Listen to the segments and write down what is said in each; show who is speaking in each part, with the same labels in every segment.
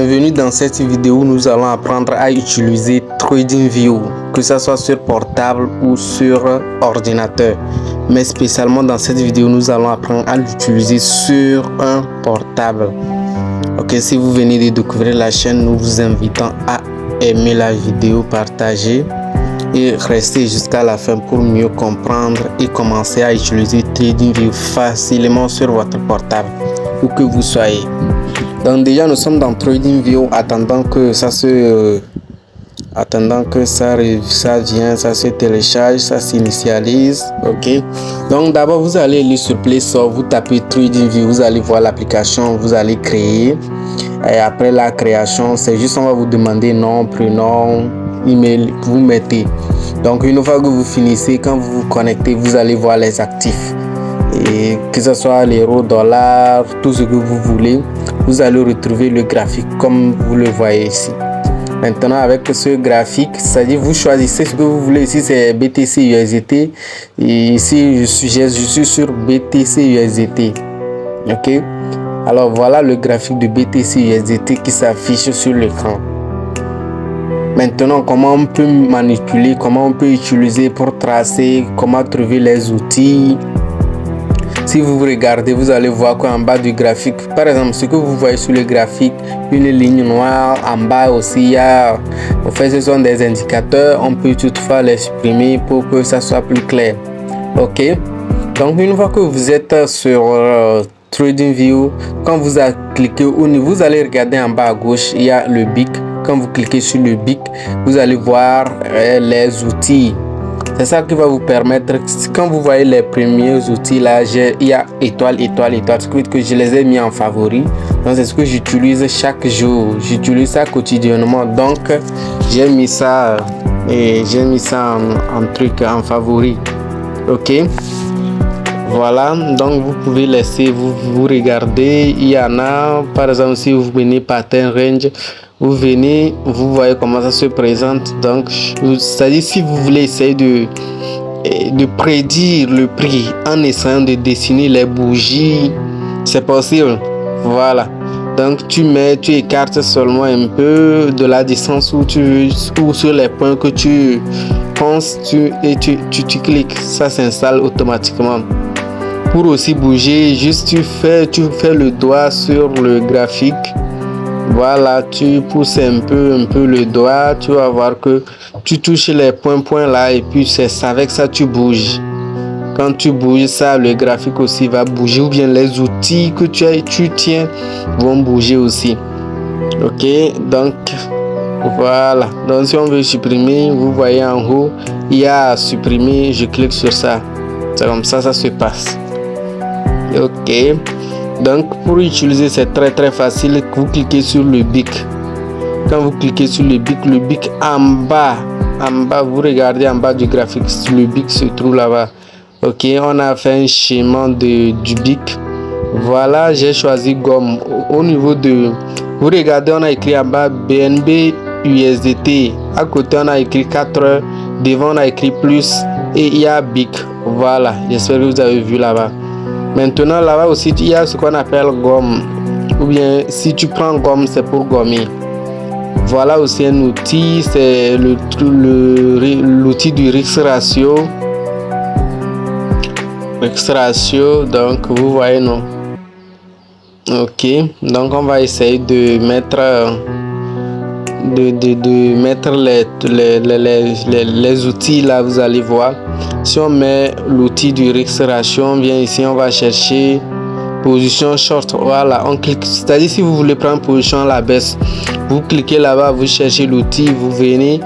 Speaker 1: Bienvenue dans cette vidéo où nous allons apprendre à utiliser TradingView, que ce soit sur portable ou sur ordinateur. Mais spécialement dans cette vidéo, nous allons apprendre à l'utiliser sur un portable. Ok, si vous venez de découvrir la chaîne, nous vous invitons à aimer la vidéo, partager et rester jusqu'à la fin pour mieux comprendre et commencer à utiliser TradingView facilement sur votre portable, où que vous soyez. Donc déjà nous sommes dans TradingView, attendant que ça vient, ça se télécharge, ça s'initialise. Ok, donc d'abord vous allez aller sur Play Store, vous tapez TradingView, vous allez voir l'application, vous allez créer. Et après la création, c'est juste, on va vous demander nom, prénom, email, vous mettez. Donc une fois que vous finissez, quand vous vous connectez, vous allez voir les actifs, et que ce soit l'euro, dollar, tout ce que vous voulez, vous allez retrouver le graphique comme vous le voyez ici. Maintenant avec ce graphique, c'est-à-dire vous choisissez ce que vous voulez. Ici c'est BTC USDT et ici je suis sur BTC USDT. Ok, alors voilà le graphique de BTC USDT qui s'affiche sur l'écran. Maintenant, comment on peut manipuler, comment on peut utiliser pour tracer, comment trouver les outils. Si vous regardez, vous allez voir qu'en bas du graphique, par exemple, ce que vous voyez sur le graphique, une ligne noire, en bas aussi, il y a, en fait, ce sont des indicateurs, on peut toutefois les supprimer pour que ça soit plus clair. Ok, donc une fois que vous êtes sur TradingView, quand vous cliquez au niveau, vous allez regarder en bas à gauche, il y a le BIC. Quand vous cliquez sur le BIC, vous allez voir les outils. C'est ça qui va vous permettre, quand vous voyez les premiers outils là, il y a étoile, étoile, étoile, ce qui veut dire que je les ai mis en favori. Donc c'est ce que j'utilise chaque jour, j'utilise ça quotidiennement. Donc j'ai mis ça en favori. Ok, voilà, donc vous pouvez laisser vous regarder. Il y en a, par exemple, si vous venez pattern range, vous venez, vous voyez comment ça se présente. Donc c'est-à-dire, si vous voulez essayer de prédire le prix en essayant de dessiner les bougies, c'est possible. Voilà, donc tu écartes seulement un peu de la distance où tu veux, ou sur les points que tu penses, tu cliques, ça s'installe automatiquement. Pour aussi bouger, juste tu fais le doigt sur le graphique. Voilà, tu pousses un peu le doigt, tu vas voir que tu touches les points là, et puis c'est avec ça tu bouges. Quand tu bouges ça, le graphique aussi va bouger, ou bien les outils que tu tiens vont bouger aussi. Ok, donc voilà. Donc si on veut supprimer, vous voyez en haut, il y a supprimer, je clique sur ça. C'est comme ça se passe. Ok, donc pour utiliser, c'est très facile. Vous cliquez sur le BIC. Quand vous cliquez sur le BIC en bas, vous regardez en bas du graphique, le BIC se trouve là-bas. Ok, on a fait un schéma du BIC. Voilà, j'ai choisi gomme. Au niveau de, vous regardez, on a écrit en bas BNB USDT. À côté, on a écrit 4 heures. Devant, on a écrit plus et il y a BIC. Voilà, j'espère que vous avez vu là-bas. Maintenant, là-bas aussi, il y a ce qu'on appelle gomme. Ou bien, si tu prends gomme, c'est pour gommer. Voilà aussi un outil, c'est l'outil du risk ratio. Donc vous voyez, non? Ok, donc on va essayer de mettre les outils là. Vous allez voir, si on met l'outil du risk ratio, on vient ici, on va chercher position short. Voilà, on clique, c'est-à-dire si vous voulez prendre position à la baisse, vous cliquez là-bas, vous cherchez l'outil, vous venez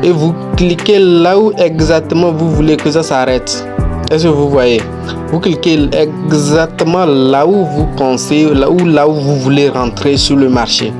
Speaker 1: et vous cliquez là où exactement vous voulez que ça s'arrête. Est-ce que vous voyez? Vous cliquez exactement là où vous pensez, là où vous voulez rentrer sur le marché.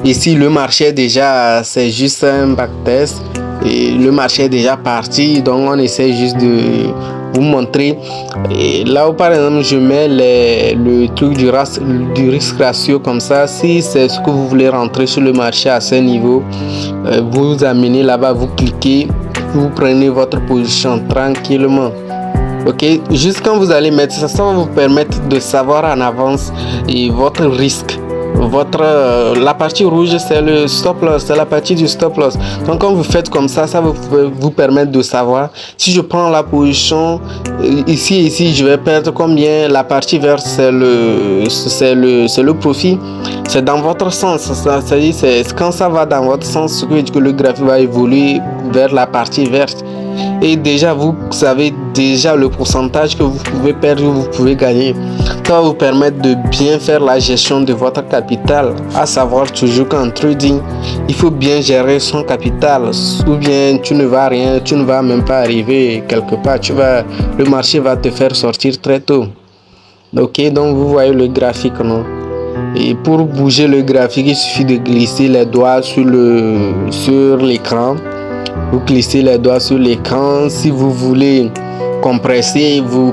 Speaker 1: Ici le marché déjà, c'est juste un backtest et le marché est déjà parti, donc on essaie juste de vous montrer. Et là où par exemple je mets le truc du risk ratio comme ça, si c'est ce que vous voulez rentrer sur le marché à ce niveau, vous amenez là-bas, vous cliquez, vous prenez votre position tranquillement. Ok, juste quand vous allez mettre ça, ça va vous permettre de savoir en avance et votre risque. la partie rouge, c'est le stop loss, c'est la partie du stop loss. Donc quand vous faites comme ça, ça va vous permettre de savoir si je prends la position ici, je vais perdre combien. La partie verte, c'est le profit. C'est dans votre sens, c'est-à-dire quand ça va dans votre sens, ce qui veut dire que le graphique va évoluer vers la partie verte. Et déjà, vous savez déjà le pourcentage que vous pouvez perdre ou vous pouvez gagner. Ça va vous permettre de bien faire la gestion de votre capital. À savoir toujours qu'en trading, il faut bien gérer son capital. Ou bien tu ne vas rien, tu ne vas même pas arriver quelque part. Le marché va te faire sortir très tôt. Ok, donc vous voyez le graphique, non? Et pour bouger le graphique, il suffit de glisser les doigts sur l'écran. Vous glissez les doigts sur l'écran. Si vous voulez compresser, vous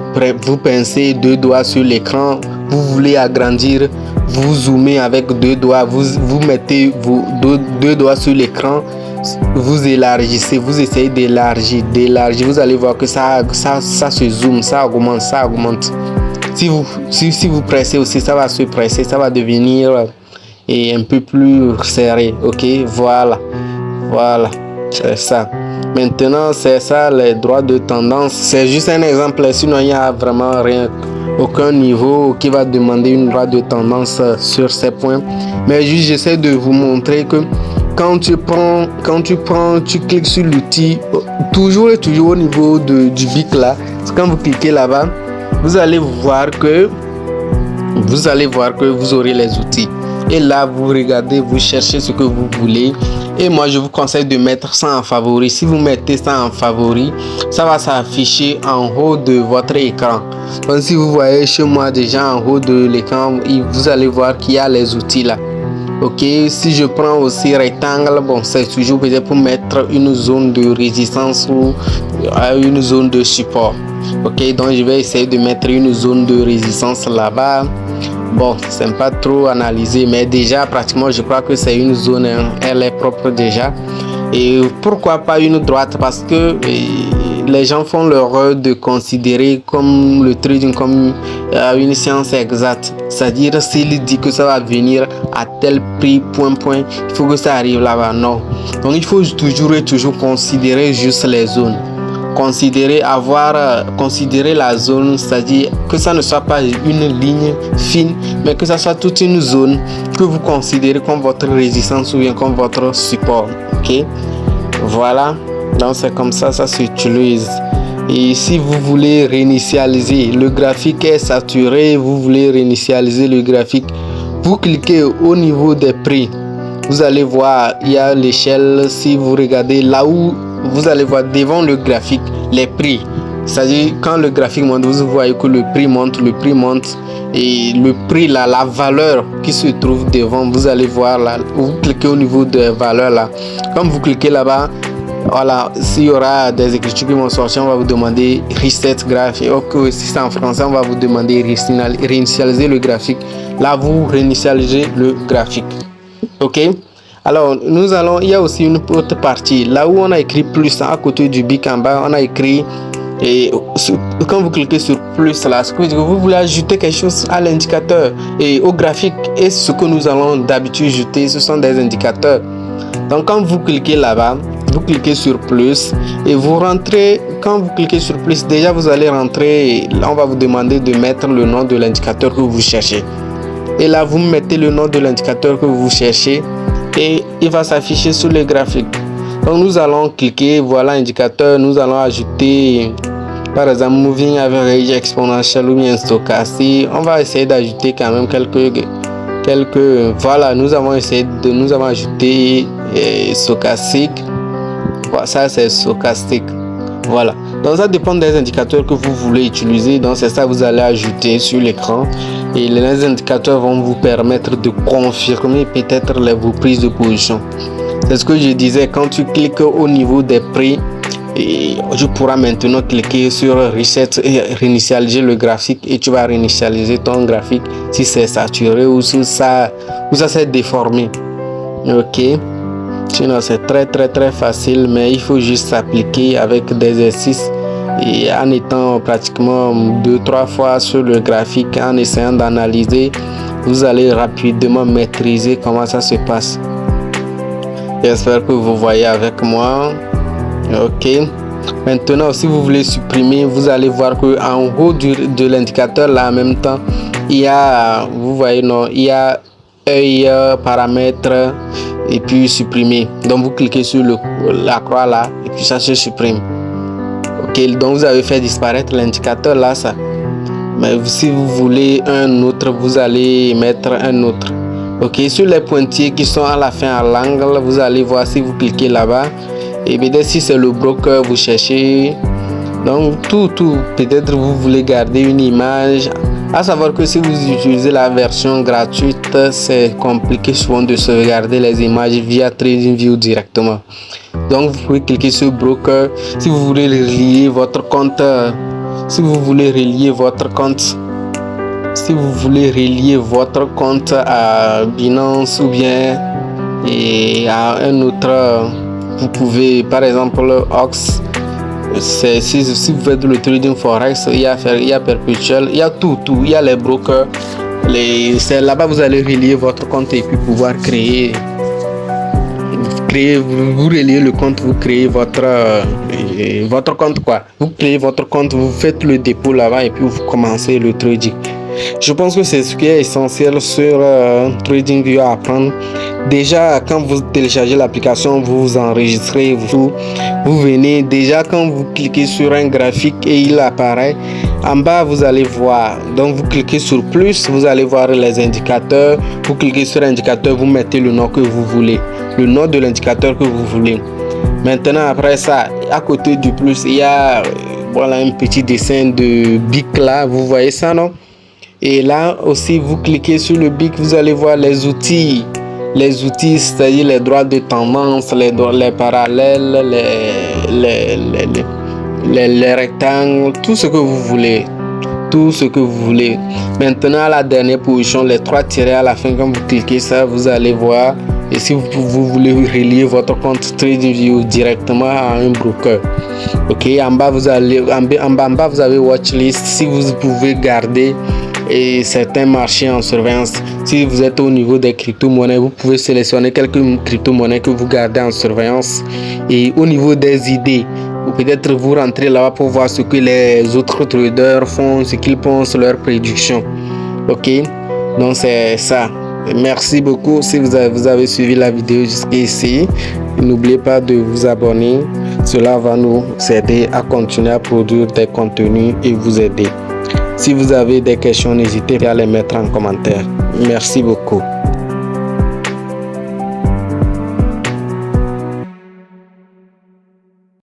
Speaker 1: pincez 2 doigts sur l'écran. Vous voulez agrandir, vous zoomez avec 2 doigts. Vous mettez vos 2 doigts sur l'écran. Vous élargissez, vous essayez d'élargir. Vous allez voir que ça se zoome, ça augmente. Si vous pressez aussi, ça va se presser, ça va devenir un peu plus serré. Ok, voilà. C'est ça. Maintenant, c'est ça les droits de tendance. C'est juste un exemple. Sinon, il n'y a vraiment rien. Aucun niveau qui va demander une droit de tendance sur ces points. Mais juste, j'essaie de vous montrer que quand tu cliques sur l'outil, toujours au niveau du bic là. Quand vous cliquez là-bas, vous allez voir que vous aurez les outils. Et là, vous regardez, vous cherchez ce que vous voulez. Et moi, je vous conseille de mettre ça en favori. Si vous mettez ça en favori, ça va s'afficher en haut de votre écran. Donc, si vous voyez chez moi déjà en haut de l'écran, vous allez voir qu'il y a les outils là. Ok, si je prends aussi rectangle, bon, c'est toujours peut-être pour mettre une zone de résistance ou une zone de support. Ok, donc je vais essayer de mettre une zone de résistance là-bas. Bon, c'est pas trop analysé, mais déjà pratiquement je crois que c'est une zone, elle est propre déjà. Et pourquoi pas une droite? Parce que les gens font l'erreur de considérer comme le trading comme une science exacte. C'est-à-dire s'il dit que ça va venir à tel prix, point, il faut que ça arrive là-bas. Non. Donc il faut toujours considérer juste les zones. Considérer la zone, c'est-à-dire que ça ne soit pas une ligne fine, mais que ça soit toute une zone que vous considérez comme votre résistance ou bien comme votre support. Ok, voilà, donc c'est comme ça s'utilise. Et si vous voulez réinitialiser, le graphique est saturé, vous voulez réinitialiser le graphique, vous cliquez au niveau des prix. Vous allez voir, il y a l'échelle. Si vous regardez là où vous allez voir devant le graphique les prix, c'est-à-dire quand le graphique monte, vous voyez que le prix monte et le prix là, la valeur qui se trouve devant, vous allez voir là, vous cliquez au niveau des valeurs là. Quand vous cliquez là-bas, voilà, s'il y aura des écritures qui vont sortir, on va vous demander reset graphique. Ok, si c'est en français, on va vous demander réinitialiser le graphique. Là, vous réinitialisez le graphique. Ok, alors il y a aussi une autre partie là où on a écrit plus à côté du bic en bas, on a écrit, et quand vous cliquez sur plus là, ce que vous voulez ajouter quelque chose à l'indicateur et au graphique, et ce que nous allons d'habitude ajouter, ce sont des indicateurs. Donc quand vous cliquez là-bas, vous cliquez sur plus et vous rentrez. Quand vous cliquez sur plus, déjà vous allez rentrer, là on va vous demander de mettre le nom de l'indicateur que vous cherchez. Et là, vous mettez le nom de l'indicateur que vous cherchez et il va s'afficher sur le graphique. Donc, nous allons cliquer, voilà l'indicateur. Nous allons ajouter, par exemple, Moving Average Exponential ou bien stochastique. On va essayer d'ajouter quand même quelques. Voilà, nous avons ajouté stochastique. Voilà, ça c'est stochastique. Voilà, donc ça dépend des indicateurs que vous voulez utiliser. Donc c'est ça que vous allez ajouter sur l'écran et les indicateurs vont vous permettre de confirmer peut-être vos prises de position. C'est ce que je disais, quand tu cliques au niveau des prix, et tu pourras maintenant cliquer sur reset et réinitialiser le graphique et tu vas réinitialiser ton graphique si c'est saturé ou si ça s'est déformé. Ok, sinon c'est très facile, mais il faut juste s'appliquer avec des exercices et en étant pratiquement 2-3 fois sur le graphique, en essayant d'analyser vous allez rapidement maîtriser comment ça se passe. J'espère que vous voyez avec moi. Ok. Maintenant, si vous voulez supprimer, vous allez voir que en haut de l'indicateur là, en même temps, il y a, vous voyez non, il y a œil, paramètres et puis supprimer. Donc vous cliquez sur la croix là et puis ça se supprime. Ok. Donc vous avez fait disparaître l'indicateur là, ça. Mais si vous voulez un autre, vous allez mettre un autre. Ok, sur les pointillés qui sont à la fin à l'angle, vous allez voir si vous cliquez là-bas. Et peut-être si c'est le broker vous cherchez. Donc tout, peut-être vous voulez garder une image. À savoir que si vous utilisez la version gratuite, c'est compliqué souvent de sauvegarder les images via TradingView directement. Donc vous pouvez cliquer sur broker si vous voulez relier votre compte. Si vous voulez relier votre compte. Si vous voulez relier votre compte à Binance ou bien à un autre, vous pouvez par exemple Ox. Si vous faites le trading forex, il y a Perpetual, il y a tout, il y a les brokers. C'est là-bas vous allez relier votre compte et puis pouvoir créer, vous reliez le compte, vous créez votre compte quoi. Vous créez votre compte, vous faites le dépôt là-bas et puis vous commencez le trading. Je pense que c'est ce qui est essentiel sur TradingView à apprendre. Déjà, quand vous téléchargez l'application, vous vous enregistrez, vous venez. Déjà, quand vous cliquez sur un graphique et il apparaît, en bas, vous allez voir. Donc, vous cliquez sur plus, vous allez voir les indicateurs. Vous cliquez sur indicateur, vous mettez le nom que vous voulez, le nom de l'indicateur que vous voulez. Maintenant, après ça, à côté du plus, il y a voilà un petit dessin de BIC là. Vous voyez ça, non? Et là aussi, vous cliquez sur le BIC, vous allez voir les outils. Les outils, c'est-à-dire les droits de tendance, les parallèles, les rectangles, tout ce que vous voulez. Tout ce que vous voulez. Maintenant, à la dernière position, les 3 tirets à la fin, quand vous cliquez ça, vous allez voir. Et si vous voulez relier votre compte TradingView directement à un broker. Ok, en bas, vous avez watchlist. Si vous pouvez garder et certains marchés en surveillance. Si vous êtes au niveau des crypto-monnaies, vous pouvez sélectionner quelques crypto-monnaies que vous gardez en surveillance. Et au niveau des idées, peut-être vous rentrez là-bas pour voir ce que les autres traders font, ce qu'ils pensent, leurs prédictions. Ok, donc c'est ça. Merci beaucoup si vous avez suivi la vidéo jusqu'ici. N'oubliez pas de vous abonner. Cela va nous aider à continuer à produire des contenus et vous aider. Si vous avez des questions, n'hésitez pas à les mettre en commentaire. Merci beaucoup.